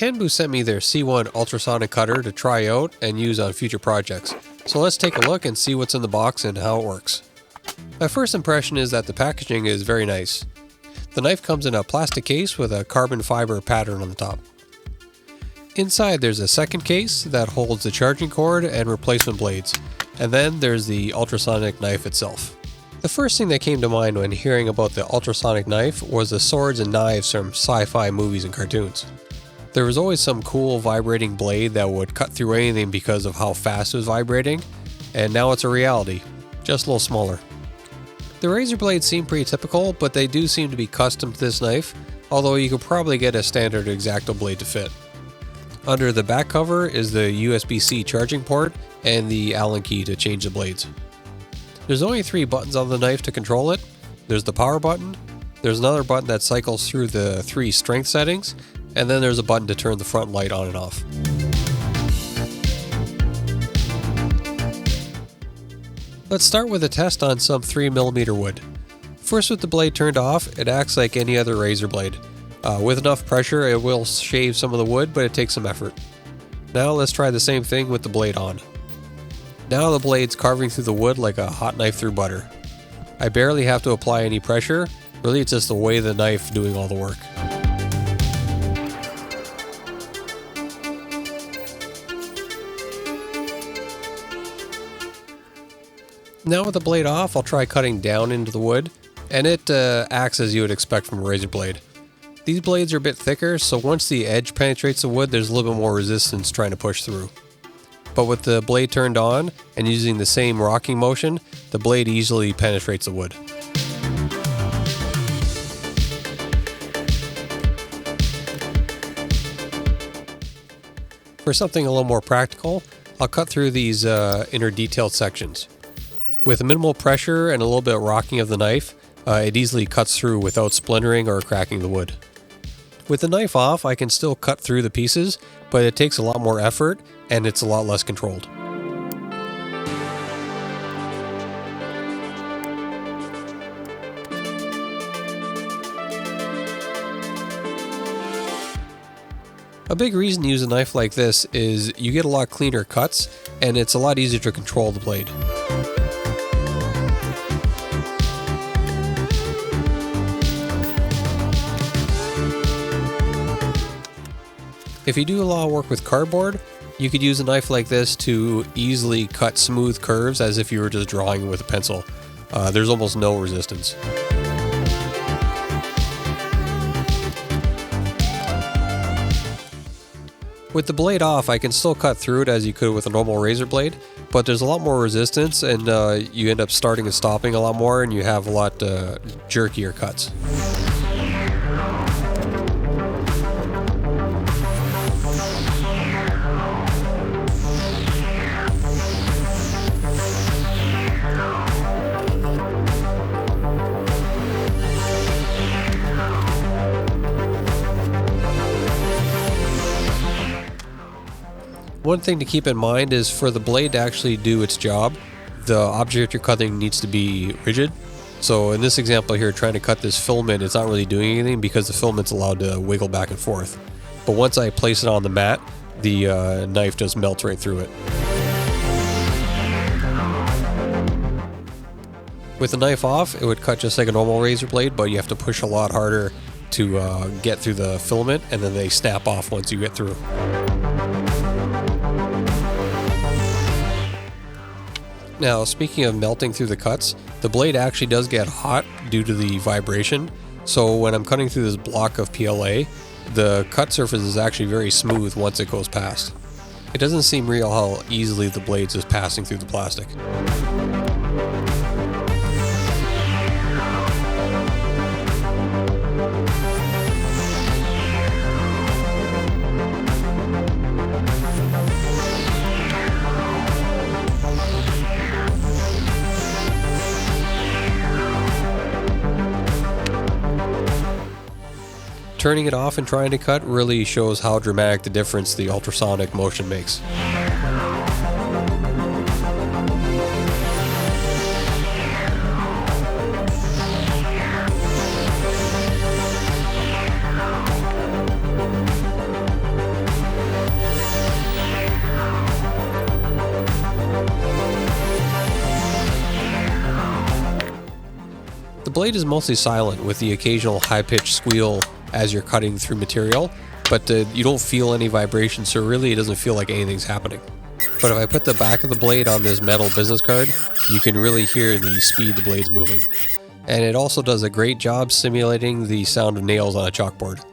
Hanboost sent me their C1 ultrasonic cutter to try out and use on future projects. So let's take a look and see what's in the box and how it works. My first impression is that the packaging is very nice. The knife comes in a plastic case with a carbon fiber pattern on the top. Inside there's a second case that holds the charging cord and replacement blades, and then there's the ultrasonic knife itself. The first thing that came to mind when hearing about the ultrasonic knife was the swords and knives from sci-fi movies and cartoons. There was always some cool vibrating blade that would cut through anything because of how fast it was vibrating, and now it's a reality, just a little smaller. The razor blades seem pretty typical, but they do seem to be custom to this knife, although you could probably get a standard X-Acto blade to fit. Under the back cover is the USB-C charging port and the Allen key to change the blades. There's only 3 buttons on the knife to control it. There's the power button, there's another button that cycles through the 3 strength settings, and then there's a button to turn the front light on and off. Let's start with a test on some 3mm wood. First, with the blade turned off, it acts like any other razor blade. With enough pressure, it will shave some of the wood, but it takes some effort. Now let's try the same thing with the blade on. Now the blade's carving through the wood like a hot knife through butter. I barely have to apply any pressure, really it's just the way of the knife doing all the work. Now with the blade off, I'll try cutting down into the wood, and it acts as you would expect from a razor blade. These blades are a bit thicker, so once the edge penetrates the wood, there's a little bit more resistance trying to push through. But with the blade turned on and using the same rocking motion, the blade easily penetrates the wood. For something a little more practical, I'll cut through these inner detailed sections. With minimal pressure and a little bit of rocking of the knife, it easily cuts through without splintering or cracking the wood. With the knife off, I can still cut through the pieces, but it takes a lot more effort and it's a lot less controlled. A big reason to use a knife like this is you get a lot cleaner cuts and it's a lot easier to control the blade. If you do a lot of work with cardboard, you could use a knife like this to easily cut smooth curves as if you were just drawing with a pencil. There's almost no resistance. With the blade off, I can still cut through it as you could with a normal razor blade, but there's a lot more resistance and you end up starting and stopping a lot more and you have a lot jerkier cuts. One thing to keep in mind is for the blade to actually do its job, the object you're cutting needs to be rigid. So in this example here, trying to cut this filament, it's not really doing anything because the filament's allowed to wiggle back and forth. But once I place it on the mat, the knife just melts right through it. With the knife off, it would cut just like a normal razor blade, but you have to push a lot harder to get through the filament, and then they snap off once you get through. Now, speaking of melting through the cuts, the blade actually does get hot due to the vibration. So when I'm cutting through this block of PLA, the cut surface is actually very smooth once it goes past. It doesn't seem real how easily the blade's just passing through the plastic. Turning it off and trying to cut really shows how dramatic the difference the ultrasonic motion makes. blade is mostly silent with the occasional high-pitched squeal as you're cutting through material, but you don't feel any vibration, so really it doesn't feel like anything's happening. But if I put the back of the blade on this metal business card, you can really hear the speed the blade's moving. And it also does a great job simulating the sound of nails on a chalkboard.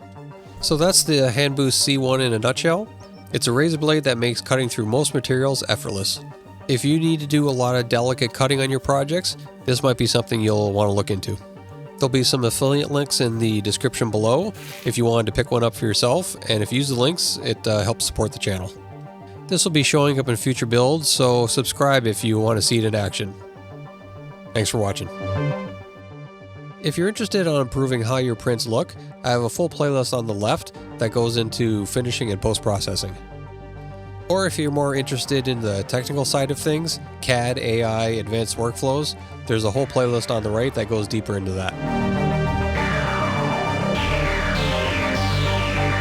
So that's the Hanboost C1 in a nutshell. It's a razor blade that makes cutting through most materials effortless. If you need to do a lot of delicate cutting on your projects, this might be something you'll want to look into. There'll be some affiliate links in the description below if you wanted to pick one up for yourself, and if you use the links, it helps support the channel. This will be showing up in future builds, so subscribe if you want to see it in action. Thanks for watching. If you're interested on improving how your prints look, I have a full playlist on the left that goes into finishing and post-processing. Or if you're more interested in the technical side of things, CAD, AI, advanced workflows, there's a whole playlist on the right that goes deeper into that.